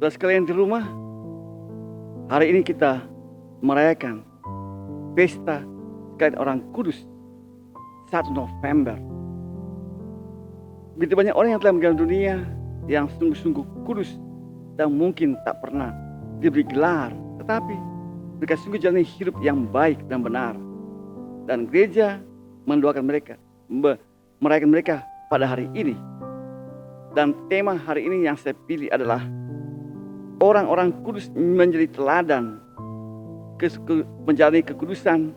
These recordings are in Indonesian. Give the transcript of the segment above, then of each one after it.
Saudara sekalian di rumah, hari ini kita merayakan pesta sekalian orang kudus 1 November. Begitu banyak orang yang telah meninggal dunia yang sungguh-sungguh kudus dan mungkin tak pernah diberi gelar, tetapi mereka sungguh jalani hidup yang baik dan benar. Dan gereja mendoakan mereka, merayakan mereka pada hari ini. Dan tema hari ini yang saya pilih adalah orang-orang kudus menjadi teladan menjalani kekudusan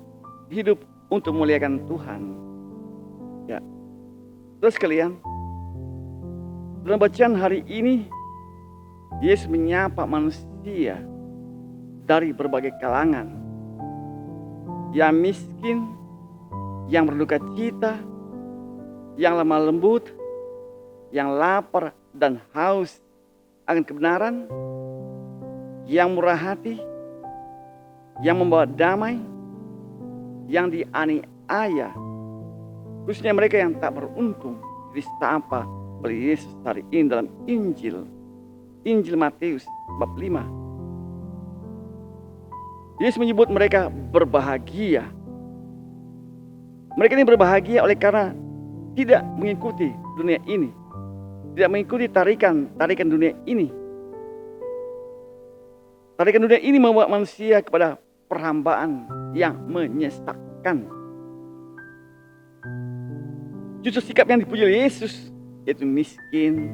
hidup untuk memuliakan Tuhan. Ya, terus sekalian, dalam bacaan hari ini Yesus menyapa manusia dari berbagai kalangan, yang miskin, yang berduka cita, yang lemah lembut, yang lapar dan haus akan kebenaran, yang murah hati, yang membawa damai, yang dianiaya, khususnya mereka yang tak beruntung disapa oleh Yesus hari ini dalam Injil Matius bab 5. Yesus menyebut mereka berbahagia. Mereka ini berbahagia oleh karena tidak mengikuti dunia ini, tidak mengikuti tarikan dunia ini. Tarikan dunia ini membawa manusia kepada perhambaan yang menyesakkan. Justru sikap yang dipuji oleh Yesus, yaitu miskin,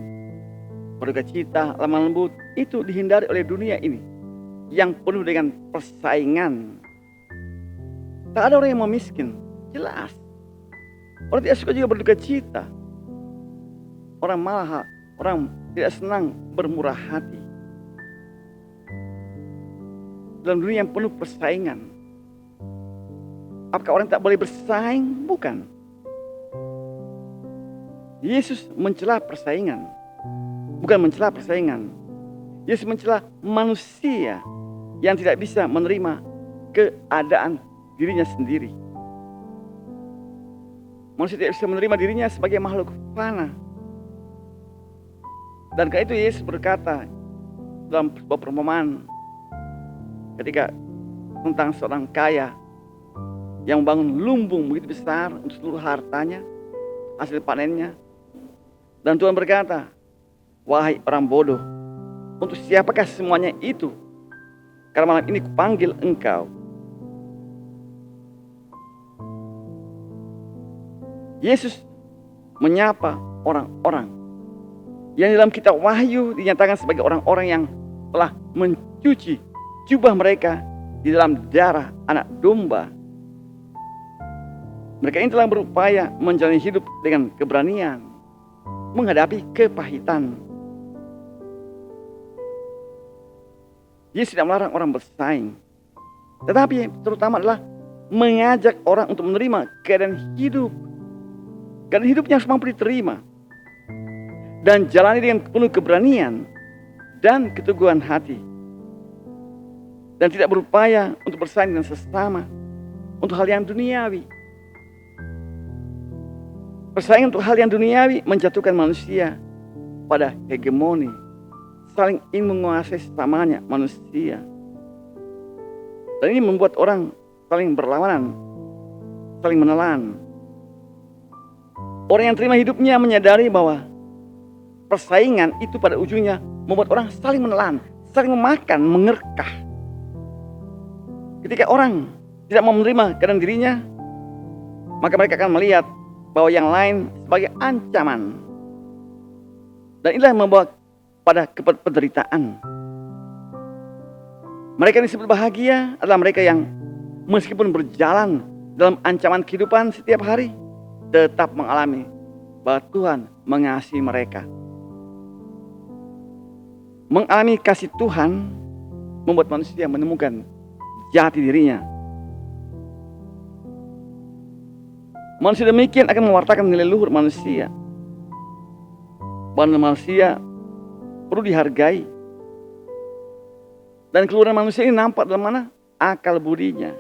berduka cita, lemah lembut, itu dihindari oleh dunia ini yang penuh dengan persaingan. Tak ada orang yang mau miskin, jelas. Orang tidak suka juga berduka cita. Orang tidak senang bermurah hati. Dalam dunia yang penuh persaingan, apakah orang tak boleh bersaing? Bukan. Yesus mencela persaingan, bukan mencela persaingan. Yesus mencela manusia yang tidak bisa menerima keadaan dirinya sendiri. Manusia tidak bisa menerima dirinya sebagai makhluk fana. Dan karena itu Yesus berkata dalam sebuah perumpamaan ketika tentang seorang kaya yang membangun lumbung begitu besar untuk seluruh hartanya, hasil panennya. Dan Tuhan berkata, wahai orang bodoh, untuk siapakah semuanya itu? Karena malam ini kupanggil engkau. Yesus menyapa orang-orang yang dalam kitab Wahyu dinyatakan sebagai orang-orang yang telah mencuci jubah mereka di dalam darah anak domba. Mereka ini telah berupaya menjalani hidup dengan keberanian, menghadapi kepahitan. Yesus tidak melarang orang bersaing, tetapi terutama adalah mengajak orang untuk menerima keadaan hidup. Keadaan hidupnya harus mampu diterima dan jalani dengan penuh keberanian dan keteguhan hati. Dan tidak berupaya untuk bersaing dengan sesama untuk hal yang duniawi. Persaingan untuk hal yang duniawi menjatuhkan manusia pada hegemoni, saling ingin menguasai sesamanya manusia. Dan ini membuat orang saling berlawanan, saling menelan. Orang yang terima hidupnya menyadari bahwa persaingan itu pada ujungnya membuat orang saling menelan, saling memakan, mengerkah. Ketika orang tidak mau menerima keadaan dirinya, maka mereka akan melihat bahwa yang lain sebagai ancaman. Dan inilah yang membawa pada penderitaan. Mereka yang disebut bahagia adalah mereka yang meskipun berjalan dalam ancaman kehidupan setiap hari, tetap mengalami bahwa Tuhan mengasihi mereka. Mengalami kasih Tuhan membuat manusia menemukan jati dirinya. Manusia demikian akan mewartakan nilai luhur manusia. Bahwa manusia perlu dihargai. Dan keluhuran manusia ini nampak dalam mana? Akal budinya.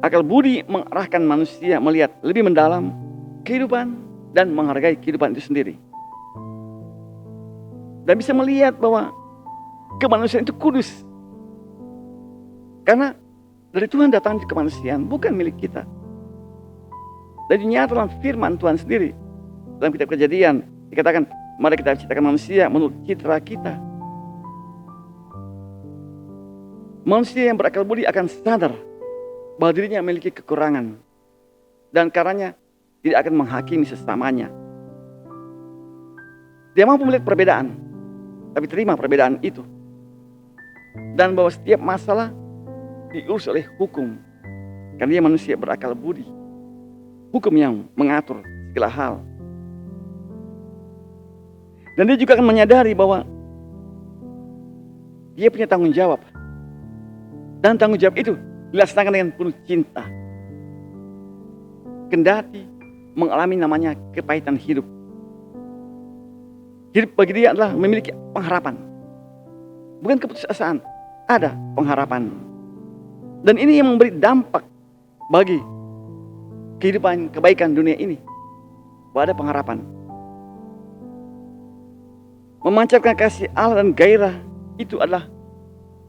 Akal budi mengarahkan manusia melihat lebih mendalam kehidupan dan menghargai kehidupan itu sendiri. Dan bisa melihat bahwa kemanusiaan itu kudus. Karena dari Tuhan datang kemanusiaan, bukan milik kita. Dan nyata dalam firman Tuhan sendiri, dalam kitab Kejadian dikatakan, mari kita ciptakan manusia menurut citra kita. Manusia yang berakal budi akan sadar bahwa dirinya memiliki kekurangan, dan karenanya tidak akan menghakimi sesamanya. Dia mampu melihat perbedaan, tapi terima perbedaan itu. Dan bahwa setiap masalah diurus oleh hukum, karena dia manusia berakal budi. Hukum yang mengatur segala hal. Dan dia juga akan menyadari bahwa dia punya tanggung jawab. Dan tanggung jawab itu dilaksanakan dengan penuh cinta. Kendati mengalami namanya kepahitan hidup. Hidup bagi dia adalah memiliki pengharapan. Bukan keputusasaan, ada pengharapan. Dan ini yang memberi dampak bagi kehidupan kebaikan dunia ini. Bahwa ada pengharapan. Memancarkan kasih Allah dan gairah itu adalah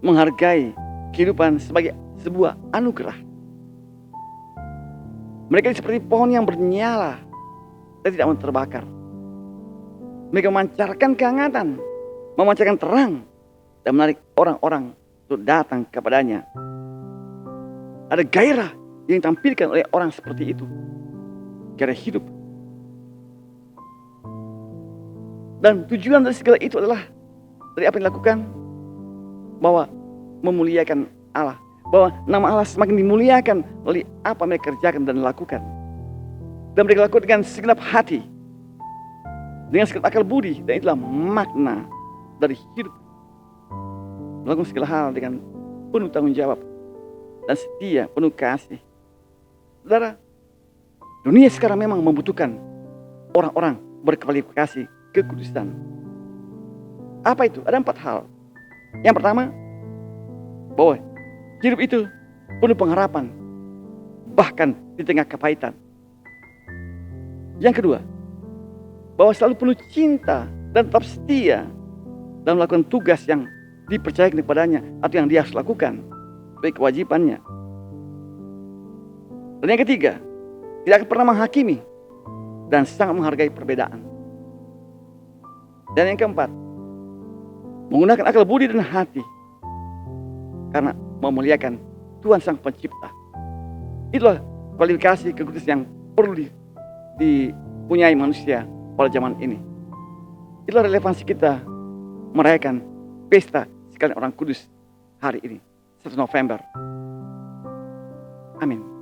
menghargai kehidupan sebagai sebuah anugerah. Mereka seperti pohon yang bernyala dan tidak mau terbakar. Mereka memancarkan kehangatan, memancarkan terang, dan menarik orang-orang untuk datang kepadanya. Ada gairah yang ditampilkan oleh orang seperti itu. Gairah hidup. Dan tujuan dari segala itu adalah dari apa yang dilakukan, bahwa memuliakan Allah, bahwa nama Allah semakin dimuliakan oleh apa mereka kerjakan dan lakukan. Dan mereka lakukan dengan segenap hati, dengan segenap akal budi, dan itulah makna dari hidup. Melakukan segala hal dengan penuh tanggung jawab dan setia, penuh kasih. Saudara, dunia sekarang memang membutuhkan orang-orang berkualifikasi kekudusan. Apa itu? Ada 4 hal. Yang pertama, bahwa hidup itu penuh pengharapan, bahkan di tengah kepahitan. Yang kedua, bahwa selalu penuh cinta dan tetap setia dalam melakukan tugas yang dipercayakan kepadanya atau yang dia harus lakukan sebagai kewajibannya. Dan yang ketiga, tidak akan pernah menghakimi dan sangat menghargai perbedaan. Dan yang keempat, menggunakan akal budi dan hati karena memuliakan Tuhan Sang Pencipta. Itulah kualifikasi kekudusan yang perlu dipunyai manusia pada zaman ini. Itulah relevansi kita merayakan pesta sekalian orang kudus hari ini, 1 November. Amin.